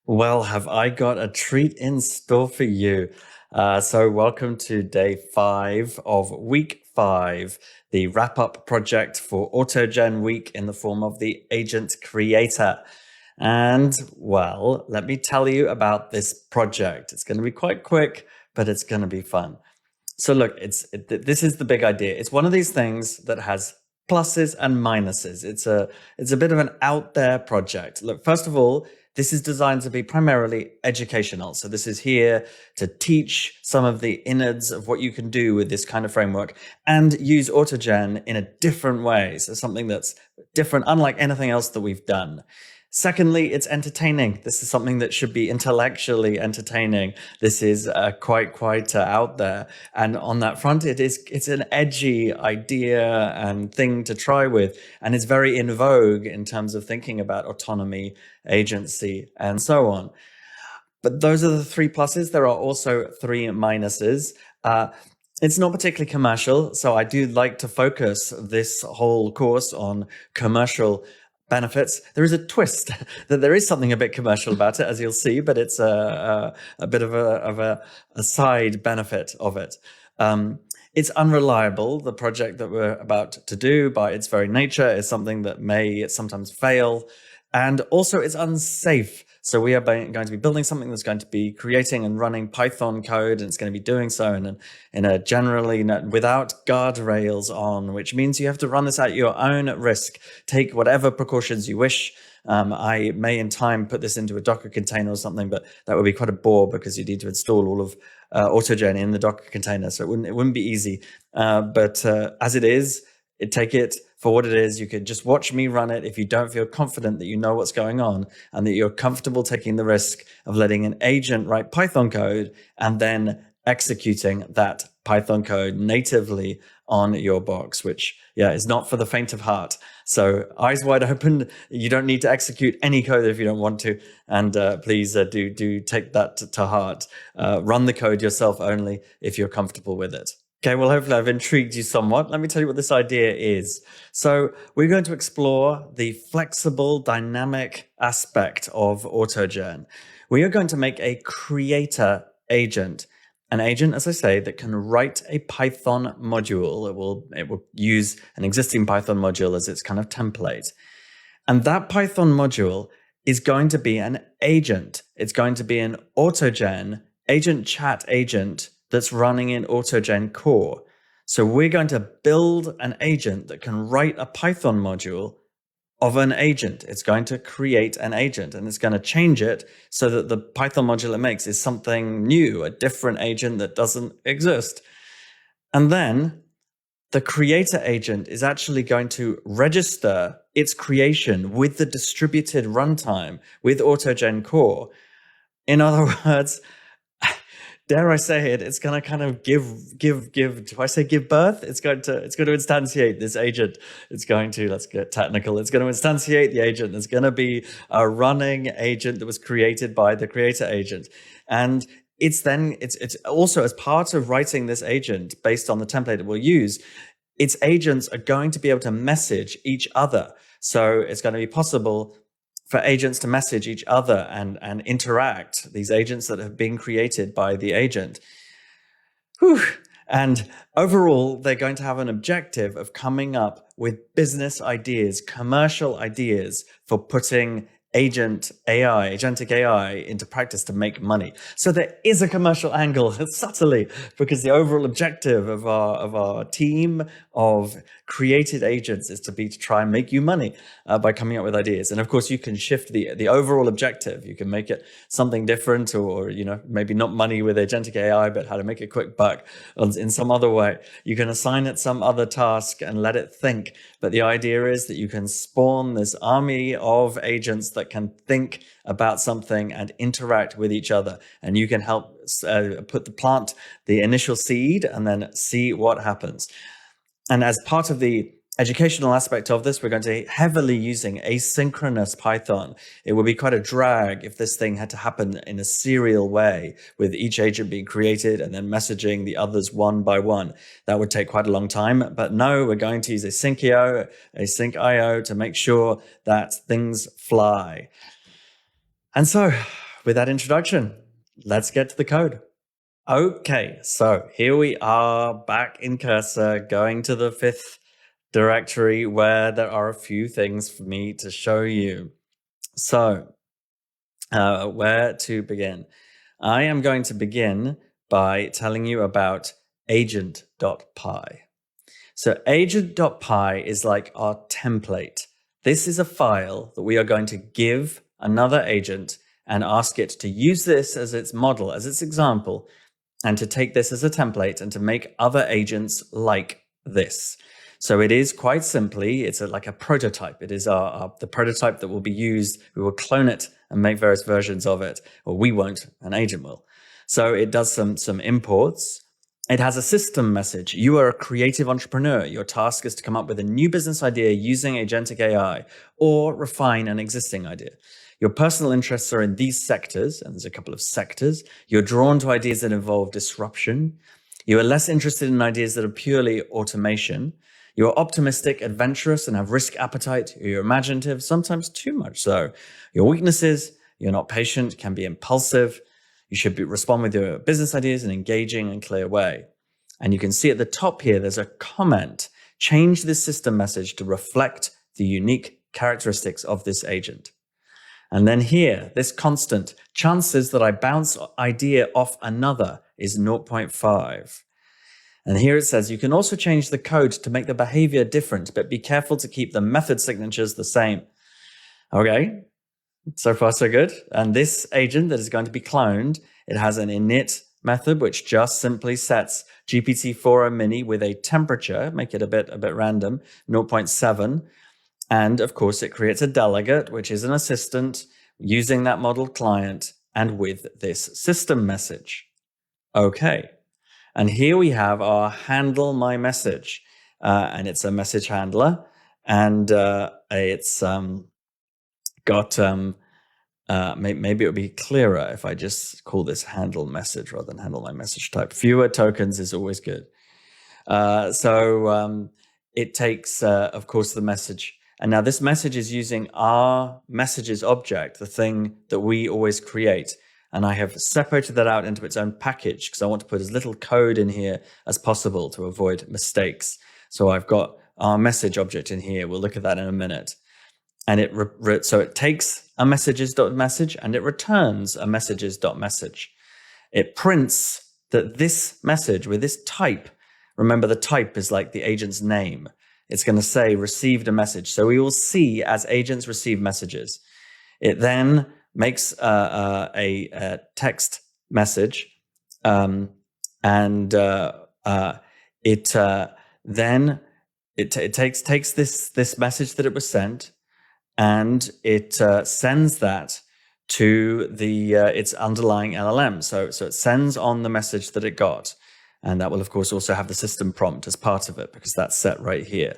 Well, have I got a treat in store for you? So, welcome to day 5 of week 5, the wrap up project for AutoGen Week in the form of the Agent Creator. And, well, let me tell you about this project. It's going to be quite quick, but it's going to be fun. So look, this is the big idea. It's one of these things that has pluses and minuses. It's a bit of an out there project. Look, first of all, this is designed to be primarily educational. So this is here to teach some of the innards of what you can do with this kind of framework and use AutoGen in a different way. So something that's different, unlike anything else that we've done. Secondly, it's entertaining. This is something that should be intellectually entertaining. This is quite out there. And on that front, it's an edgy idea and thing to try with. And it's very in vogue in terms of thinking about autonomy, agency, and so on. But those are the 3 pluses. There are also 3 minuses. It's not particularly commercial, so I do like to focus this whole course on commercial benefits. There is a twist that there is something a bit commercial about it, as you'll see, but it's a bit of a side benefit of it. It's unreliable. The project that we're about to do, by its very nature, is something that may sometimes fail. And also it's unsafe. So we are going to be building something that's going to be creating and running Python code, and it's going to be doing so in a generally without guardrails on, which means you have to run this at your own risk. Take whatever precautions you wish. I may in time put this into a Docker container or something, but that would be quite a bore because you need to install all of AutoGen in the Docker container. So it wouldn't be easy. But as it is, take it for what it is. You can just watch me run it if you don't feel confident that you know what's going on and that you're comfortable taking the risk of letting an agent write Python code and then executing that Python code natively on your box, which, yeah, is not for the faint of heart. So eyes wide open. You don't need to execute any code if you don't want to. And please do take that to heart. Run the code yourself only if you're comfortable with it. Okay, well, hopefully I've intrigued you somewhat. Let me tell you what this idea is. So we're going to explore the flexible, dynamic aspect of AutoGen. We are going to make a creator agent. An agent, as I say, that can write a Python module. It will use an existing Python module as its kind of template. And that Python module is going to be an agent. It's going to be an AutoGen agent chat agent that's running in AutoGen core. So we're going to build an agent that can write a Python module of an agent. It's going to create an agent and it's going to change it so that the Python module it makes is something new, a different agent that doesn't exist. And then the creator agent is actually going to register its creation with the distributed runtime with AutoGen core. In other words, dare I say it, it's going to kind of give, do I say give birth? It's going to instantiate this agent. It's going to, let's get technical. It's going to instantiate the agent. It's going to be a running agent that was created by the creator agent. And it's also, as part of writing this agent based on the template that we'll use, its agents are going to be able to message each other. So it's going to be possible for agents to message each other and interact, these agents that have been created by the agent. Whew. And overall, they're going to have an objective of coming up with business ideas, commercial ideas for putting agentic AI into practice to make money. So there is a commercial angle subtly, because the overall objective of our team of created agents is to try and make you money by coming up with ideas. And of course, you can shift the overall objective. You can make it something different, or maybe not money with agentic AI, but how to make a quick buck in some other way. You can assign it some other task and let it think. But the idea is that you can spawn this army of agents that can think about something and interact with each other. And you can help plant the initial seed and then see what happens. And as part of the educational aspect of this, we're going to be heavily using asynchronous Python. It would be quite a drag if this thing had to happen in a serial way, with each agent being created and then messaging the others one by one. That would take quite a long time. But no, we're going to use async.io to make sure that things fly. And so with that introduction, let's get to the code. Okay, so here we are back in Cursor, going to the 5th directory where there are a few things for me to show you. So where to begin? I am going to begin by telling you about agent.py. So agent.py is like our template. This is a file that we are going to give another agent and ask it to use this as its model, as its example, and to take this as a template and to make other agents like this. So it is quite simply, it's like a prototype. It is the prototype that will be used. We will clone it and make various versions of it, or we won't, an agent will. So it does some imports. It has a system message. You are a creative entrepreneur. Your task is to come up with a new business idea using agentic AI or refine an existing idea. Your personal interests are in these sectors, and there's a couple of sectors. You're drawn to ideas that involve disruption. You are less interested in ideas that are purely automation. You are optimistic, adventurous, and have risk appetite. You're imaginative, sometimes too much so. Your weaknesses, you're not patient, can be impulsive. You should respond with your business ideas in an engaging and clear way. And you can see at the top here, there's a comment. Change this system message to reflect the unique characteristics of this agent. And then here, this constant, chances that I bounce idea off another is 0.5. And here it says, you can also change the code to make the behavior different, but be careful to keep the method signatures the same. Okay, so far so good. And this agent that is going to be cloned, it has an init method, which just simply sets GPT-4o mini with a temperature, make it a bit random, 0.7. And of course, it creates a delegate, which is an assistant using that model client and with this system message. Okay. And here we have our handle my message, and it's a message handler, and it's got, maybe it would be clearer if I just call this handle message rather than handle my message type. Fewer tokens is always good. So it takes, of course, the message. And now this message is using our messages object, the thing that we always create. And I have separated that out into its own package because I want to put as little code in here as possible to avoid mistakes. So I've got our message object in here. We'll look at that in a minute. And so it takes a messages.message and it returns a messages.message. It prints that this message with this type, remember the type is like the agent's name. It's going to say received a message. So we will see as agents receive messages. It then makes a text message, and it takes this message that it was sent, and it sends that to its underlying LLM. So it sends on the message that it got, and that will of course also have the system prompt as part of it because that's set right here.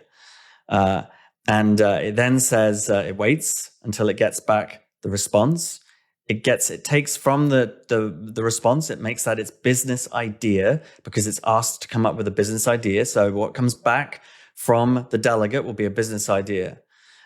And it then says it waits until it gets back the response. It takes from the response, it makes that its business idea because it's asked to come up with a business idea. So what comes back from the delegate will be a business idea.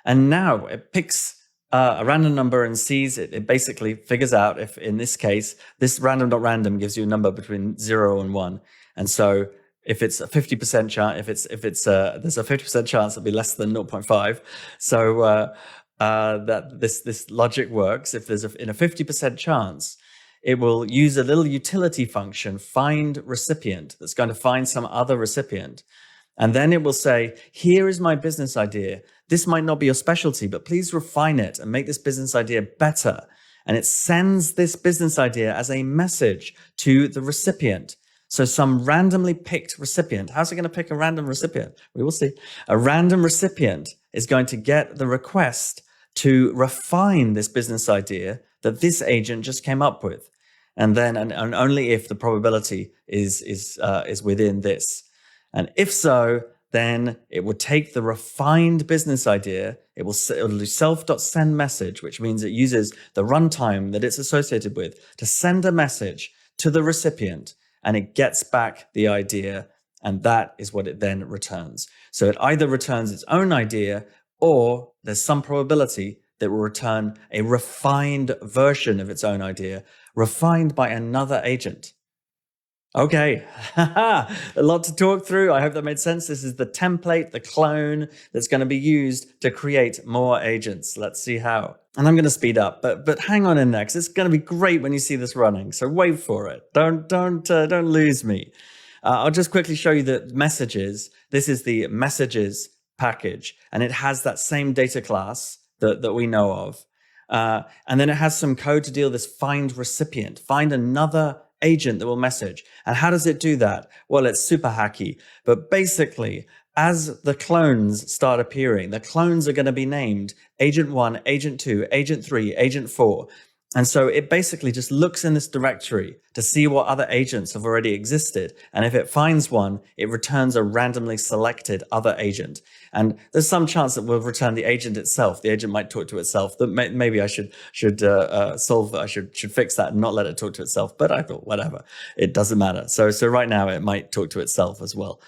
And now it picks a random number and sees it. It basically figures out if in this case, this random.random gives you a number between 0 and 1. And so if it's a 50% chance, there's a 50% chance it'll be less than 0.5. So that this logic works. If there's in a 50% chance, it will use a little utility function, find recipient, that's going to find some other recipient. And then it will say, here is my business idea. This might not be your specialty, but please refine it and make this business idea better. And it sends this business idea as a message to the recipient. So some randomly picked recipient, how's it going to pick a random recipient? We will see. A random recipient is going to get the request to refine this business idea that this agent just came up with. And then, and only if the probability is within this. And if so, then it will take the refined business idea, it'll do self.send message, which means it uses the runtime that it's associated with to send a message to the recipient, and it gets back the idea, and that is what it then returns. So it either returns its own idea, or there's some probability that will return a refined version of its own idea, refined by another agent. Okay, a lot to talk through. I hope that made sense. This is the template, the clone that's going to be used to create more agents. Let's see how. And I'm going to speed up, but hang on in there, because it's going to be great when you see this running. So wait for it. Don't lose me. I'll just quickly show you the messages. This is the messages package, and it has that same data class that we know of. And then it has some code to deal with this find recipient, find another agent that will message. And how does it do that? Well, it's super hacky, but basically, as the clones start appearing, the clones are going to be named Agent 1, Agent 2, Agent 3, Agent 4. And so it basically just looks in this directory to see what other agents have already existed. And if it finds one, it returns a randomly selected other agent. And there's some chance that we'll return the agent itself. The agent might talk to itself. That maybe I should solve. I should fix that and not let it talk to itself. But I thought, whatever, it doesn't matter. So right now it might talk to itself as well.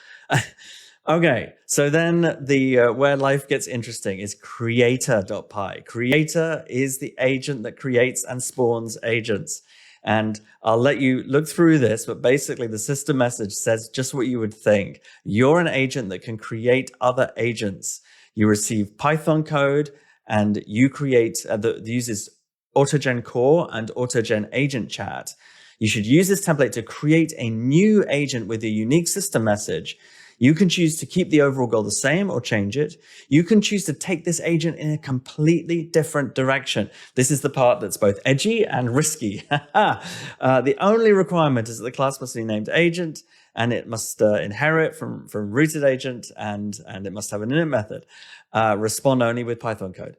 Okay, so then the where life gets interesting is creator.py. Creator is the agent that creates and spawns agents. And I'll let you look through this, but basically the system message says just what you would think. You're an agent that can create other agents. You receive Python code and you create, that uses AutoGen core and AutoGen agent chat. You should use this template to create a new agent with a unique system message. You can choose to keep the overall goal the same or change it. You can choose to take this agent in a completely different direction. This is the part that's both edgy and risky. The only requirement is that the class must be named agent, and it must inherit from rooted agent, and it must have an init method. Respond only with Python code.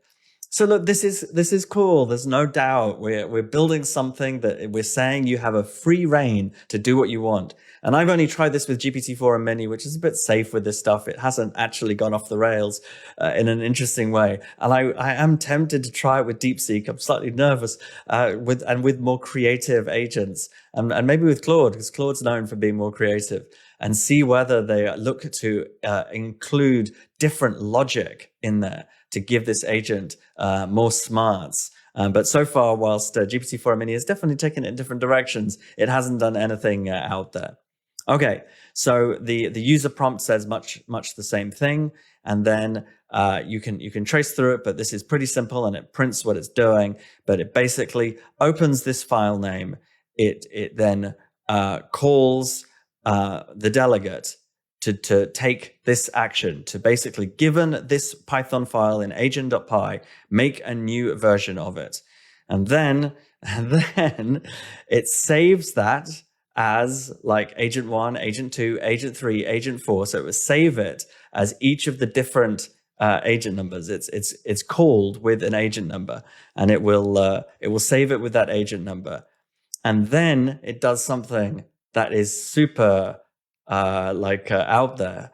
So look, this is cool. There's no doubt we're building something that we're saying you have a free reign to do what you want. And I've only tried this with GPT-4 and Mini, which is a bit safe with this stuff. It hasn't actually gone off the rails in an interesting way. And I am tempted to try it with DeepSeek. I'm slightly nervous with more creative agents, and maybe with Claude, because Claude's known for being more creative, and see whether they look to include different logic in there to give this agent more smarts. But so far, whilst GPT-4 Mini has definitely taken it in different directions, it hasn't done anything out there. Okay, so the user prompt says much the same thing, and then you can trace through it, but this is pretty simple, and it prints what it's doing. But it basically opens this file name. It then calls the delegate to take this action, to basically, given this Python file in agent.py, make a new version of it. And then it saves that as like agent 1, agent 2, agent 3, agent 4. So it will save it as each of the different agent numbers. It's called with an agent number, and it will save it with that agent number. And then it does something that is super out there.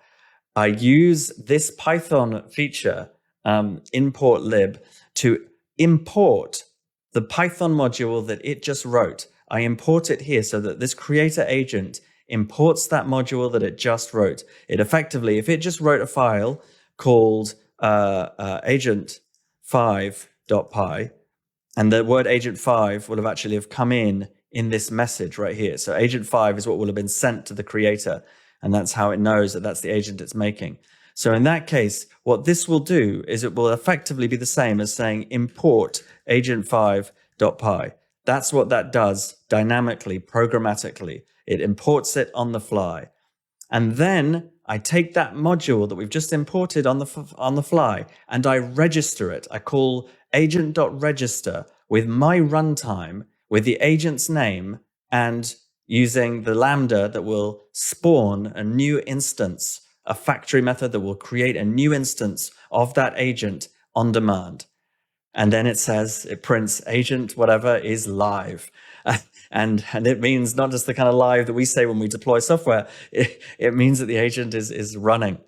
I use this Python feature, import lib, to import the Python module that it just wrote. I import it here so that this creator agent imports that module that it just wrote. It effectively, if it just wrote a file called agent5.py, and the word agent5 will have actually have come in this message right here. So agent 5 is what will have been sent to the creator, and that's how it knows that that's the agent it's making. So in that case, what this will do is it will effectively be the same as saying import agent5.py. That's what that does dynamically, programmatically. It imports it on the fly. And then I take that module that we've just imported on the fly, and I register it. I call agent.register with my runtime, with the agent's name, and using the Lambda that will spawn a new instance, a factory method that will create a new instance of that agent on demand. And then it prints agent whatever is live. And it means not just the kind of live that we say when we deploy software, it means that the agent is running.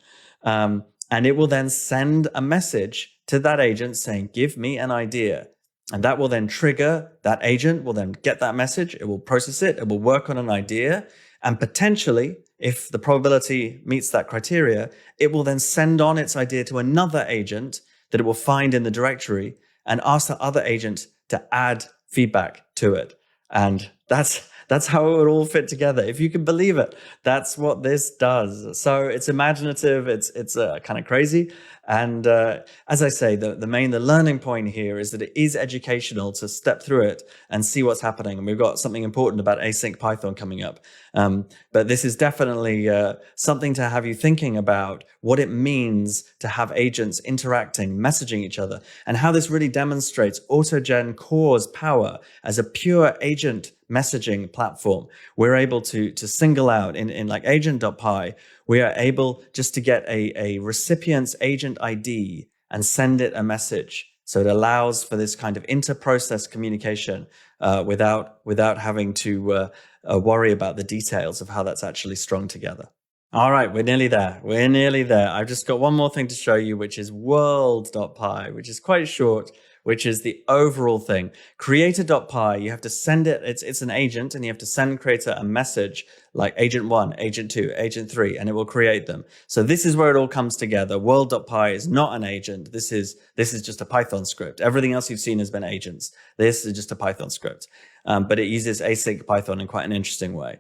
And it will then send a message to that agent saying, give me an idea. And that will then trigger, that agent will then get that message, it will process it, it will work on an idea, and potentially, if the probability meets that criteria, it will then send on its idea to another agent that it will find in the directory, and ask the other agent to add feedback to it. And that's how it would all fit together. If you can believe it, that's what this does. So it's imaginative. It's kind of crazy. And as I say, the learning point here is that it is educational to step through it and see what's happening. And we've got something important about async Python coming up. But this is definitely something to have you thinking about what it means to have agents interacting, messaging each other, and how this really demonstrates AutoGen Core's power as a pure agent messaging platform. We're able to single out in like agent.py, we are able just to get a recipient's agent ID and send it a message. So it allows for this kind of inter-process communication without having to worry about the details of how that's actually strung together. All right, we're nearly there. We're nearly there. I've just got one more thing to show you, which is world.py, which is quite short, which is the overall thing. Creator.py, you have to send it, it's an agent, and you have to send creator a message like agent 1, agent 2, agent 3, and it will create them. So this is where it all comes together. World.py is not an agent. This is just a Python script. Everything else you've seen has been agents. This is just a Python script, but it uses async Python in quite an interesting way.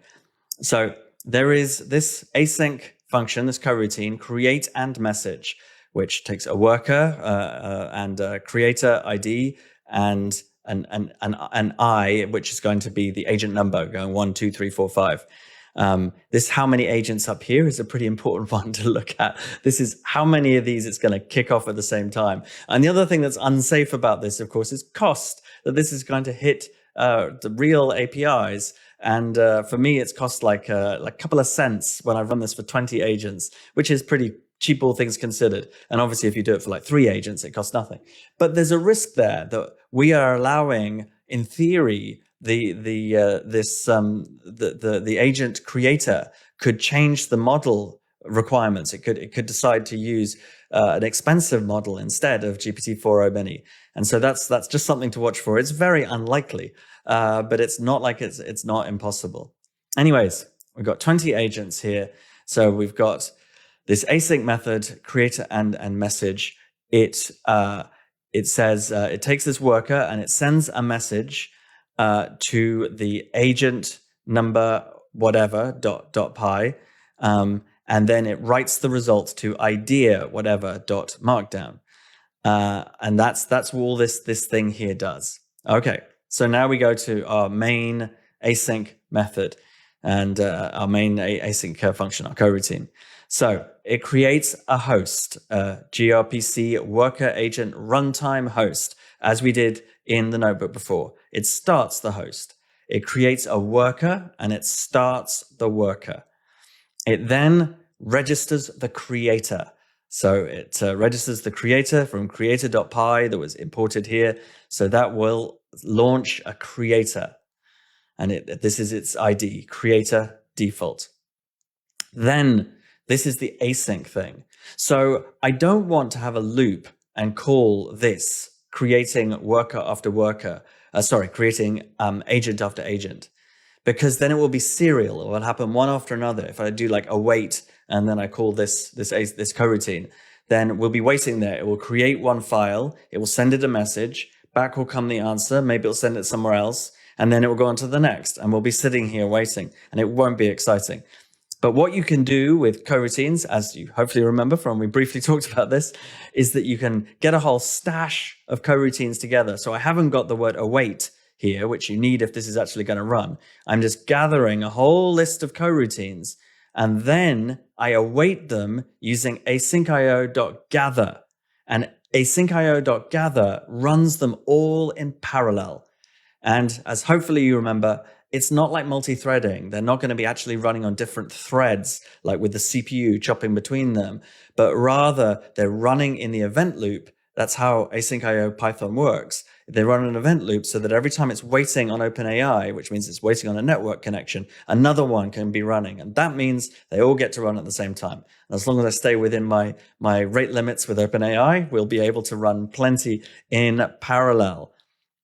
So there is this async function, this coroutine, create and message, which takes a worker and a creator ID and an I, which is going to be the agent number, going 1, 2, 3, 4, 5. This how many agents up here is a pretty important one to look at. This is how many of these it's going to kick off at the same time. And the other thing that's unsafe about this, of course, is cost, that this is going to hit the real APIs. And for me, it's cost like a couple of cents when I run this for 20 agents, which is pretty cheap, all things considered. And obviously, if you do it for like 3 agents, it costs nothing. But there's a risk there that we are allowing, in theory, the agent creator could change the model requirements. It could decide to use an expensive model instead of GPT-4o Mini. And so that's just something to watch for. It's very unlikely, but it's not like it's not impossible. Anyways, we've got 20 agents here. So we've got this async method, creator and message. It says it takes this worker and it sends a message to the agent number whatever .py, and then it writes the result to idea whatever .markdown, and that's all this thing here does. Okay, so now we go to our main async method and our main async function, our coroutine. So it creates a host, a gRPC worker agent runtime host, as we did in the notebook before. It starts the host. It creates a worker and it starts the worker. It then registers the creator. So it registers the creator from creator.py that was imported here. So that will launch a creator. And this is its ID, creator default. Then this is the async thing. So I don't want to have a loop and call this creating worker after worker, creating agent after agent, because then it will be serial. It will happen one after another. If I do like await and then I call this coroutine, then we'll be waiting there. It will create one file. It will send it a message. Back will come the answer. Maybe it'll send it somewhere else. And then it will go on to the next. And we'll be sitting here waiting. And it won't be exciting. But what you can do with coroutines, as you hopefully remember from we briefly talked about this, is that you can get a whole stash of coroutines together. So I haven't got the word await here, which you need if this is actually going to run. I'm just gathering a whole list of coroutines, and then I await them using asyncio.gather. And asyncio.gather runs them all in parallel. And as hopefully you remember, it's not like multi-threading. They're not going to be actually running on different threads, like with the CPU chopping between them, but rather they're running in the event loop. That's how async.io Python works. They run an event loop so that every time it's waiting on OpenAI, which means it's waiting on a network connection, another one can be running. And that means they all get to run at the same time. And as long as I stay within my rate limits with OpenAI, we'll be able to run plenty in parallel.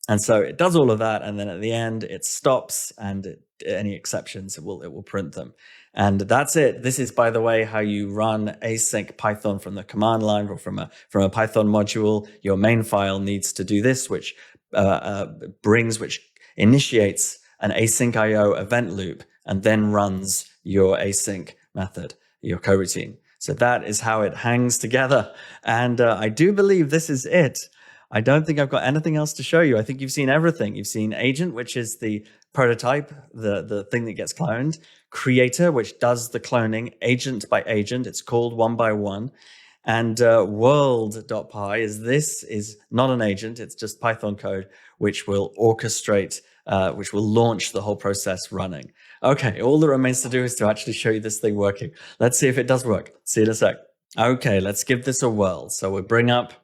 And so it does all of that, and then at the end it stops, and any exceptions it will print them. And that's it. This is, by the way, how you run async Python from the command line or from a Python module. Your main file needs to do this, which which initiates an async IO event loop and then runs your async method, your coroutine. So that is how it hangs together. And I do believe this is it. I don't think I've got anything else to show you. I think you've seen everything. You've seen agent, which is the prototype, the thing that gets cloned. Creator, which does the cloning agent by agent. It's called one by one. And world.py is not an agent. It's just Python code, which will orchestrate, which will launch the whole process running. Okay, all that remains to do is to actually show you this thing working. Let's see if it does work. See you in a sec. Okay, let's give this a whirl. So we'll bring up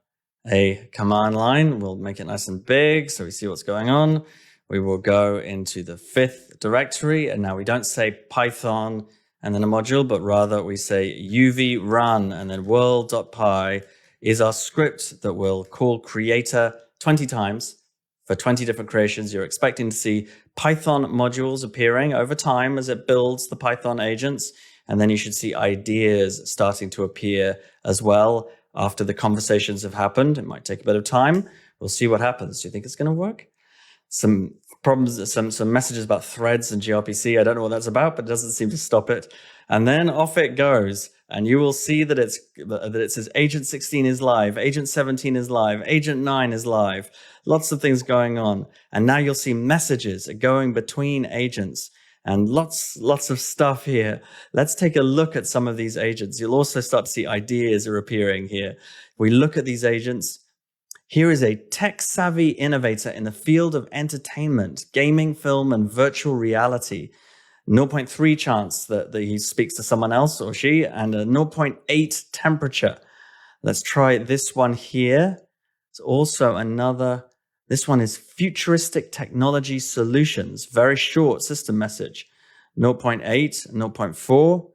a command line. We'll make it nice and big so we see what's going on. We will go into the 5th directory, and now we don't say Python and then a module, but rather we say uv run, and then world.py is our script that will call creator 20 times for 20 different creations. You're expecting to see Python modules appearing over time as it builds the Python agents, and then you should see ideas starting to appear as well after the conversations have happened. It might take a bit of time. We'll see what happens. Do you think it's going to work? Some problems, some messages about threads and gRPC. I don't know what that's about, but it doesn't seem to stop it. And then off it goes. And you will see that it says agent 16 is live, agent 17 is live, agent 9 is live. Lots of things going on. And now you'll see messages going between agents and lots of stuff here. Let's take a look at some of these agents. You'll also start to see ideas are appearing here. We look at these agents. Here is a tech-savvy innovator in the field of entertainment, gaming, film, and virtual reality. 0.3 chance that he speaks to someone else or she, and a 0.8 temperature. Let's try this one here. It's also another, this one is futuristic technology solutions, very short system message. 0.8, 0.4.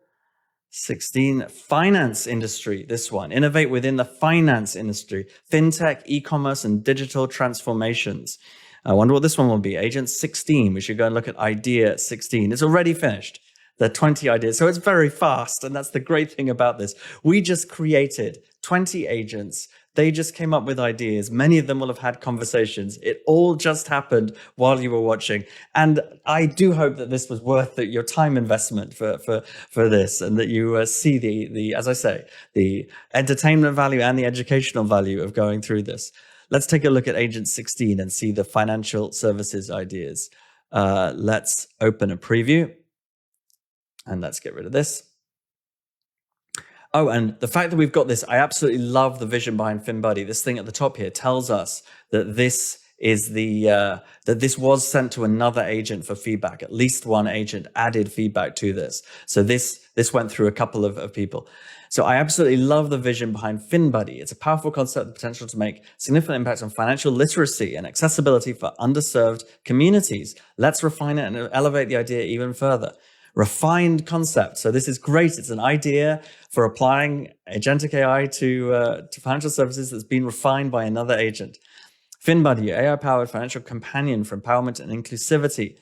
16, finance industry, this one. Innovate within the finance industry, fintech, e-commerce, and digital transformations. I wonder what this one will be. Agent 16, we should go and look at idea 16. It's already finished. There are 20 ideas, so it's very fast, and that's the great thing about this. We just created 20 agents. They just came up with ideas. Many of them will have had conversations. It all just happened while you were watching. And I do hope that this was worth your time investment for this, and that you see the, as I say, the entertainment value and the educational value of going through this. Let's take a look at Agent 16 and see the financial services ideas. Let's open a preview, and let's get rid of this. Oh, and the fact that we've got this, I absolutely love the vision behind FinBuddy. This thing at the top here tells us that this is that this was sent to another agent for feedback. At least one agent added feedback to this. So this went through a couple of people. So I absolutely love the vision behind FinBuddy. It's a powerful concept with the potential to make significant impact on financial literacy and accessibility for underserved communities. Let's refine it and elevate the idea even further. Refined concept. So this is great. It's an idea for applying agentic AI to financial services that's been refined by another agent. FinBuddy, AI-powered financial companion for empowerment and inclusivity.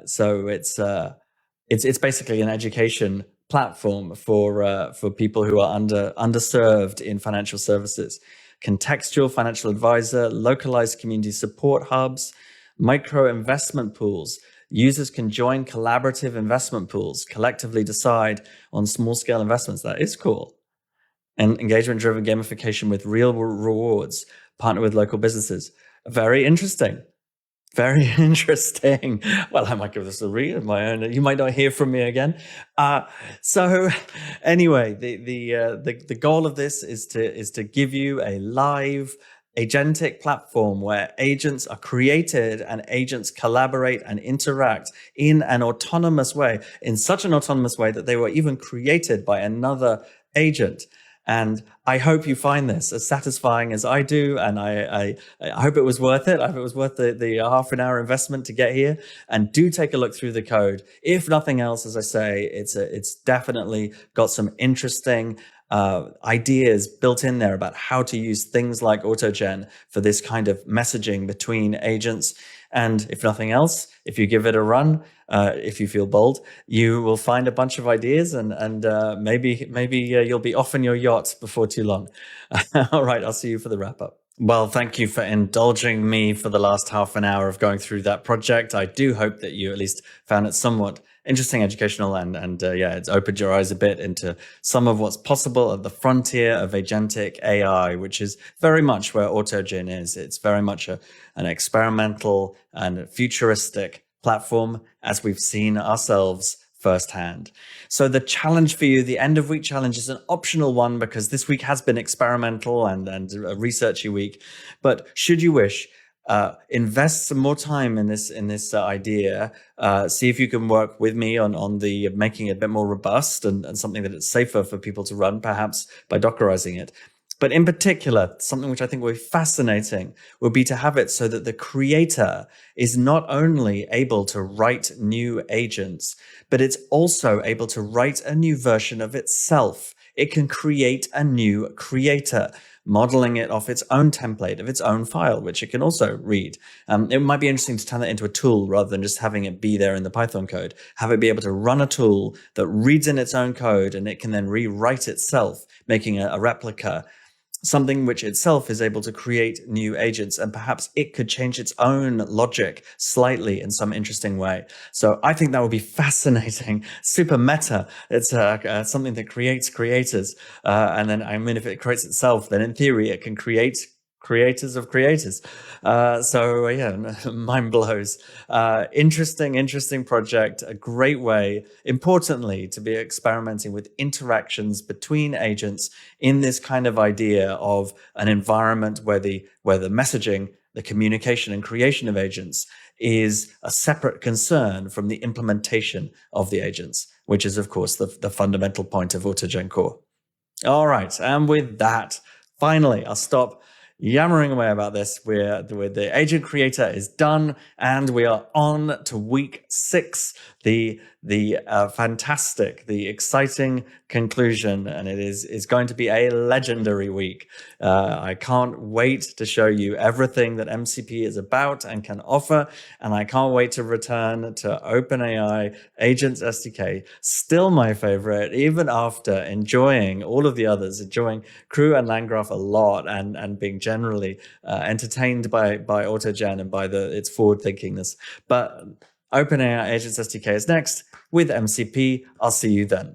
So it's basically an education platform for people who are underserved in financial services. Contextual financial advisor, localized community support hubs, micro investment pools. Users can join collaborative investment pools, collectively decide on small-scale investments. That is cool. And engagement-driven gamification with real rewards, partner with local businesses. Very interesting. Very interesting. Well, I might give this a read of my own. You might not hear from me again. So anyway, the goal of this is to give you a live agentic platform where agents are created and agents collaborate and interact in an autonomous way, in such an autonomous way that they were even created by another agent. And I hope you find this as satisfying as I do. And I hope it was worth it. I hope it was worth the half an hour investment to get here. And do take a look through the code. If nothing else, as I say, it's definitely got some interesting ideas built in there about how to use things like AutoGen for this kind of messaging between agents. And if nothing else, if you give it a run, if you feel bold, you will find a bunch of ideas, and maybe you'll be off on your yacht before too long. All right, I'll see you for the wrap up. Well, thank you for indulging me for the last half an hour of going through that project. I do hope that you at least found it somewhat interesting, educational, and yeah, it's opened your eyes a bit into some of what's possible at the frontier of agentic AI, which is very much where AutoGen is. It's very much an experimental and futuristic platform, as we've seen ourselves firsthand. So the challenge for you, the end of week challenge, is an optional one because this week has been experimental and a researchy week. But should you wish, invest some more time in this idea. See if you can work with me on the making it a bit more robust and something that it's safer for people to run, perhaps by Dockerizing it. But in particular, something which I think will be fascinating would be to have it so that the creator is not only able to write new agents, but it's also able to write a new version of itself. It can create a new creator, modeling it off its own template of its own file, which it can also read. It might be interesting to turn that into a tool rather than just having it be there in the Python code. Have it be able to run a tool that reads in its own code, and it can then rewrite itself, making a replica, something which itself is able to create new agents, and perhaps it could change its own logic slightly in some interesting way. So I think that would be fascinating, super meta. It's something that creates creators. And then, I mean, if it creates itself, then in theory, it can create creators of creators. Yeah, mind blows. Interesting project, a great way, importantly, to be experimenting with interactions between agents in this kind of idea of an environment where the messaging, the communication and creation of agents is a separate concern from the implementation of the agents, which is, of course, the fundamental point of AutoGen Core. All right, and with that, finally, I'll stop yammering away about this. The agent creator is done, and we are on to week 6, the fantastic, the exciting conclusion, and it is going to be a legendary week. I can't wait to show you everything that MCP is about and can offer, and I can't wait to return to OpenAI Agents SDK, still my favorite, even after enjoying all of the others, enjoying Crew and LangGraph a lot, and being generally entertained by AutoGen and by its forward thinkingness. But OpenAI Agents SDK is next with MCP. I'll see you then.